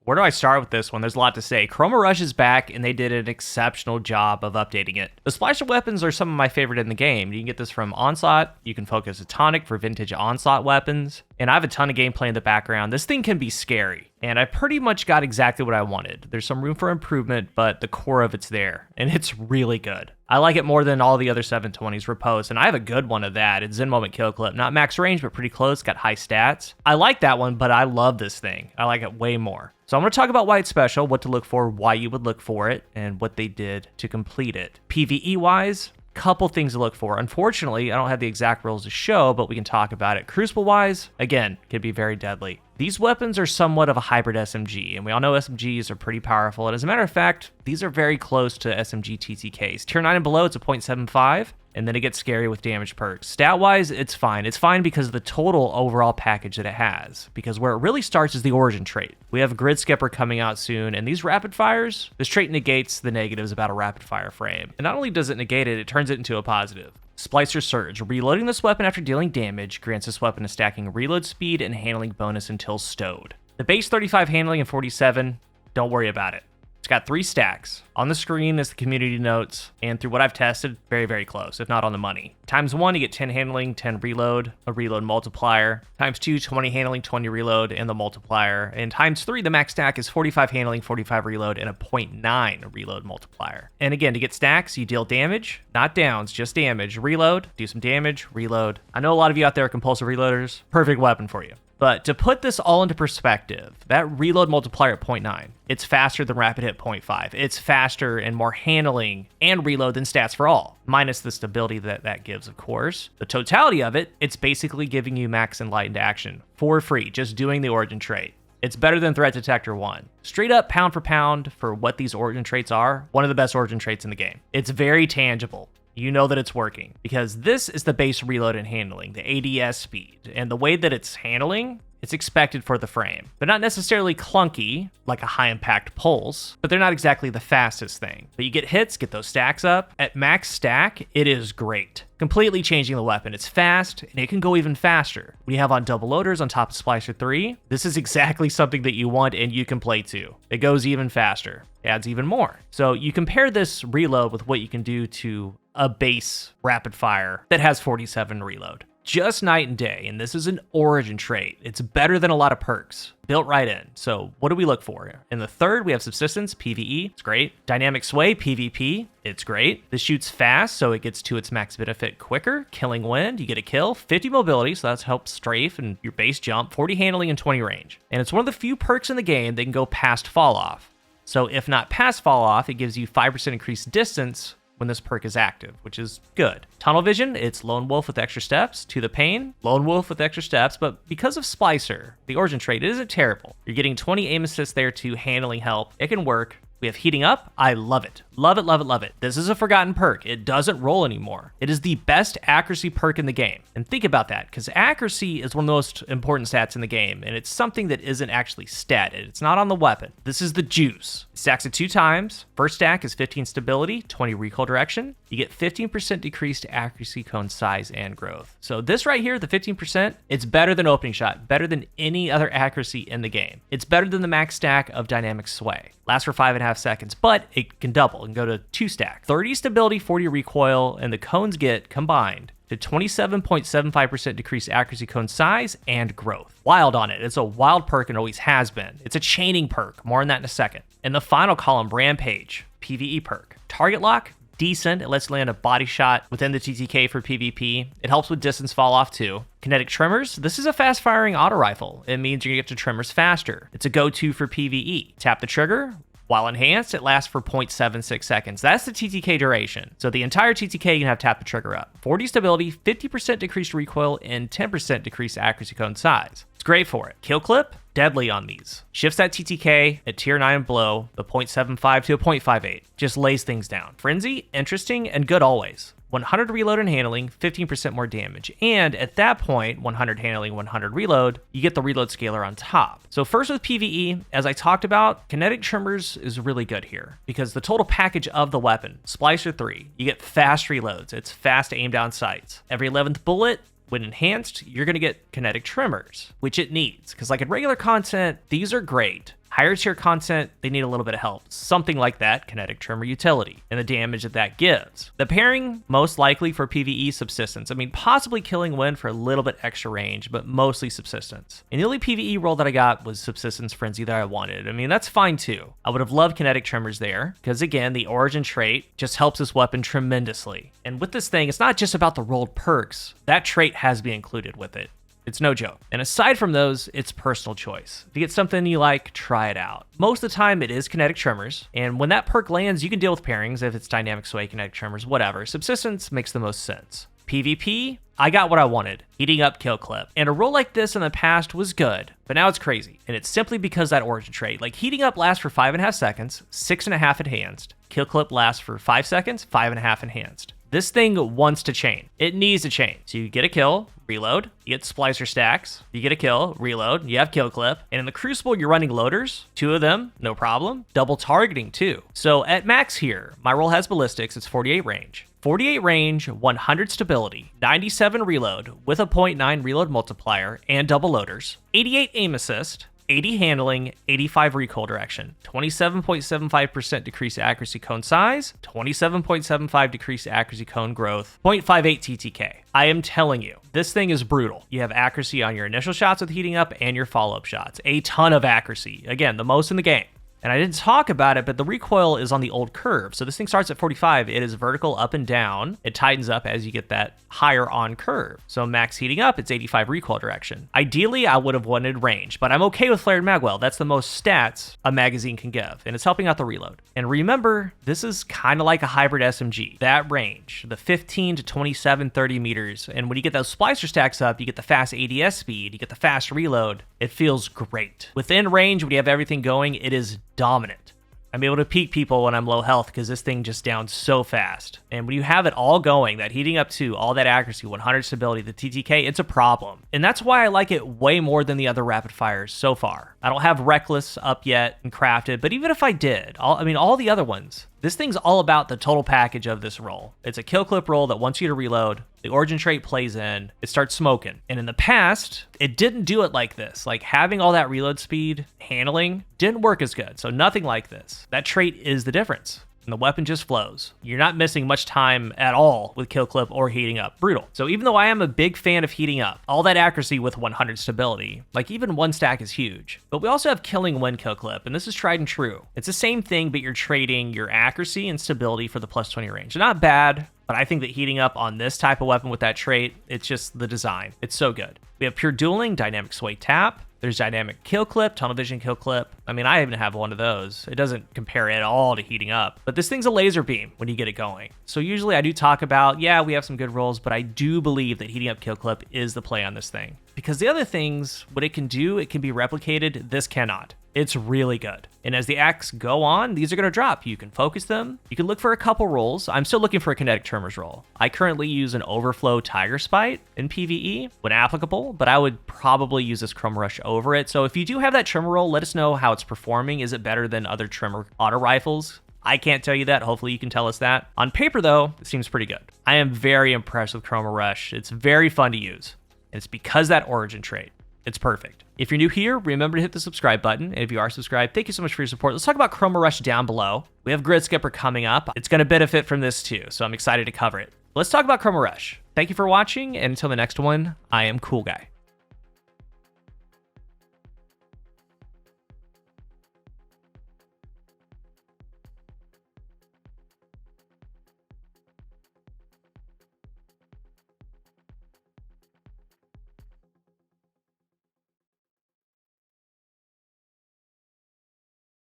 Where do I start with this one? There's a lot to say. Chroma Rush is back, and they did an exceptional job of updating it. The splicer weapons are some of my favorite in the game. You can get this from Onslaught. You can focus a tonic for vintage Onslaught weapons. And I have a ton of gameplay in the background. This thing can be scary, and I pretty much got exactly what I wanted. There's some room for improvement, but the core of it's there, and it's really good. I like it more than all the other 720s riposte, and I have a good one of that. It's Zen Moment Kill Clip. Not max range, but pretty close. Got high stats. I like that one, but I love this thing. I like it way more. So I'm going to talk about why it's special, what to look for, why you would look for it, and what they did to complete it. PvE-wise, couple things to look for. Unfortunately, I don't have the exact rules to show, but we can talk about it. Crucible-wise, again, could be very deadly. These weapons are somewhat of a hybrid SMG, and we all know SMGs are pretty powerful. And as a matter of fact, these are very close to SMG TTKs. Tier 9 and below, it's a 0.75, and then it gets scary with damage perks. Stat-wise, it's fine. It's fine because of the total overall package that it has, because where it really starts is the origin trait. We have Grid Skipper coming out soon, and these rapid fires, this trait negates the negatives about a rapid fire frame. And not only does it negate it, it turns it into a positive. Splicer Surge. Reloading this weapon after dealing damage grants this weapon a stacking reload speed and handling bonus until stowed. The base 35 handling and 47, don't worry about it. It's got 3 stacks. On the screen is the community notes, and through what I've tested, very, very close, if not on the money. Times 1, you get 10 handling, 10 reload, a reload multiplier. Times 2, 20 handling, 20 reload, and the multiplier. And times 3, the max stack is 45 handling, 45 reload, and a 0.9 reload multiplier. And again, to get stacks, you deal damage, not downs, just damage. Reload, do some damage, reload. I know a lot of you out there are compulsive reloaders. Perfect weapon for you. But to put this all into perspective, that reload multiplier at 0.9, it's faster than rapid hit 0.5. It's faster and more handling and reload than stats for all, minus the stability that gives, of course. The totality of it, it's basically giving you max enlightened action for free, just doing the origin trait. It's better than Threat Detector 1. Straight up pound for what these origin traits are, one of the best origin traits in the game. It's very tangible. You know that it's working because this is the base reload and handling, the ADS speed, and the way that it's handling, it's expected for the frame. They're not necessarily clunky like a high impact pulse, but they're not exactly the fastest thing. But you get hits, get those stacks up. At max stack, it is great. Completely changing the weapon. It's fast, and it can go even faster. When you have on double loaders on top of Splicer 3, this is exactly something that you want and you can play to. It goes even faster. It adds even more. So you compare this reload with what you can do to a base rapid fire that has 47 reload. Just night and day, and this is an origin trait. It's better than a lot of perks, built right in. So what do we look for? In the third, we have Subsistence, PvE, it's great. Dynamic Sway, PvP, it's great. This shoots fast, so it gets to its max benefit quicker. Killing Wind, you get a kill. 50 mobility, so that helps strafe and your base jump. 40 handling and 20 range. And it's one of the few perks in the game that can go past Fall Off. So if not past Fall Off, it gives you 5% increased distance when this perk is active, which is good. Tunnel Vision, it's Lone Wolf with extra steps. To the Pain, Lone Wolf with extra steps, but because of Splicer, the origin trait, it isn't terrible. You're getting 20 aim assists there too, handling help. It can work. We have Heating Up. I love it. Love it, love it, love it. This is a forgotten perk. It doesn't roll anymore. It is the best accuracy perk in the game. And think about that, because accuracy is one of the most important stats in the game, and it's something that isn't actually statted. It's not on the weapon. This is the juice. It stacks it 2 times. First stack is 15 stability, 20 recoil direction. You get 15% decreased accuracy cone size and growth. So this right here, the 15%, it's better than opening shot, better than any other accuracy in the game. It's better than the max stack of Dynamic Sway. Lasts for 5.5 seconds, but it can double and go to 2 stack. 30 stability, 40 recoil, and the cones get combined to 27.75% decreased accuracy cone size and growth. Wild on it. It's a wild perk and always has been. It's a chaining perk. More on that in a second. In the final column, Rampage, PvE perk. Target lock, decent. It lets you land a body shot within the TTK for PvP. It helps with distance fall off too. Kinetic Tremors, this is a fast firing auto rifle. It means you're gonna get to tremors faster. It's a go-to for PvE. Tap the trigger. While enhanced, it lasts for 0.76 seconds. That's the TTK duration. So the entire TTK, you can have tap the trigger up. 40 stability, 50% decreased recoil, and 10% decreased accuracy cone size. It's great for it. Kill clip, deadly on these. Shifts that TTK at tier 9 and below, the 0.75 to a 0.58. Just lays things down. Frenzy, interesting, and good always. 100 reload and handling, 15% more damage. And at that point, 100 handling, 100 reload, you get the reload scaler on top. So first with PvE, as I talked about, Kinetic Tremors is really good here because the total package of the weapon, Splicer 3, you get fast reloads. It's fast aim down sights. Every 11th bullet, when enhanced, you're going to get Kinetic Tremors, which it needs. Because like in regular content, these are great. Higher tier content, they need a little bit of help. Something like that kinetic tremor utility and the damage that gives. The pairing, most likely for PvE subsistence. I mean, possibly killing wind for a little bit extra range, but mostly subsistence. And the only PvE role that I got was subsistence frenzy that I wanted. I mean, that's fine too. I would have loved kinetic tremors there, because again, the origin trait just helps this weapon tremendously. And with this thing, it's not just about the rolled perks. That trait has been included with it. It's no joke. And aside from those, it's personal choice. If you get something you like, try it out. Most of the time, it is kinetic tremors. And when that perk lands, you can deal with pairings if it's dynamic sway, kinetic tremors, whatever. Subsistence makes the most sense. PvP, I got what I wanted. Heating up kill clip. And a role like this in the past was good, but now it's crazy. And it's simply because that origin trait. Like, heating up lasts for 5.5 seconds, 6.5 enhanced. Kill clip lasts for 5 seconds, 5.5 enhanced. This thing wants to chain. It needs to chain. So you get a kill, reload, you get splicer stacks, you get a kill, reload, you have kill clip. And in the Crucible, you're running loaders, 2 of them, no problem. Double targeting too. So at max here, my role has ballistics, it's 48 range. 48 range, 100 stability, 97 reload with a 0.9 reload multiplier and double loaders, 88 aim assist, 80 handling, 85 recoil direction, 27.75% decrease accuracy cone size, 27.75 decrease accuracy cone growth, 0.58 TTK. I am telling you, this thing is brutal. You have accuracy on your initial shots with heating up and your follow-up shots. A ton of accuracy. Again, the most in the game. And I didn't talk about it, but the recoil is on the old curve. So this thing starts at 45. It is vertical up and down. It tightens up as you get that higher on curve. So max heating up, it's 85 recoil direction. Ideally, I would have wanted range, but I'm okay with flared magwell. That's the most stats a magazine can give, and it's helping out the reload. And remember, this is kind of like a hybrid SMG. That range, the 15 to 27, 30 meters. And when you get those splicer stacks up, you get the fast ADS speed, you get the fast reload. It feels great. Within range, when you have everything going, it is dominant. I'm able to peek people when I'm low health because this thing just downs so fast. And when you have it all going, that heating up to all that accuracy, 100 stability, the TTK, it's a problem. And that's why I like it way more than the other rapid fires so far. I don't have Reckless up yet and crafted, but even if I did, all the other ones, this thing's all about the total package of this roll. It's a kill clip roll that wants you to reload. The origin trait plays in, it starts smoking. And in the past, it didn't do it like this. Like, having all that reload speed, handling, didn't work as good. So nothing like this. That trait is the difference. And the weapon just flows. You're not missing much time at all with kill clip or heating up. Brutal. So even though I am a big fan of heating up, all that accuracy with 100 stability, like even one stack is huge. But we also have killing when kill clip, and this is tried and true. It's the same thing, but you're trading your accuracy and stability for the plus 20 range. They're not bad, but I think that heating up on this type of weapon with that trait, it's just the design. It's so good. We have pure dueling, dynamic sway tap. There's dynamic kill clip, tunnel vision kill clip. I mean, I even have one of those. It doesn't compare at all to heating up, but this thing's a laser beam when you get it going. So usually I do talk about, yeah, we have some good rolls, but I do believe that heating up kill clip is the play on this thing. Because the other things, what it can do, it can be replicated. This cannot. It's really good. And as the acts go on, these are going to drop. You can focus them. You can look for a couple rolls. I'm still looking for a kinetic tremors roll. I currently use an overflow tiger spite in PvE when applicable, but I would probably use this Chroma Rush over it. So if you do have that tremor roll, let us know how it's performing. Is it better than other tremor auto rifles? I can't tell you that. Hopefully you can tell us that. On paper though, it seems pretty good. I am very impressed with Chroma Rush. It's very fun to use. And it's because that origin trait. It's perfect. If you're new here, remember to hit the subscribe button. And if you are subscribed, thank you so much for your support. Let's talk about Chroma Rush down below. We have Grid Skipper coming up. It's going to benefit from this too, so I'm excited to cover it. Let's talk about Chroma Rush. Thank you for watching, and until the next one, I am CoolGuy.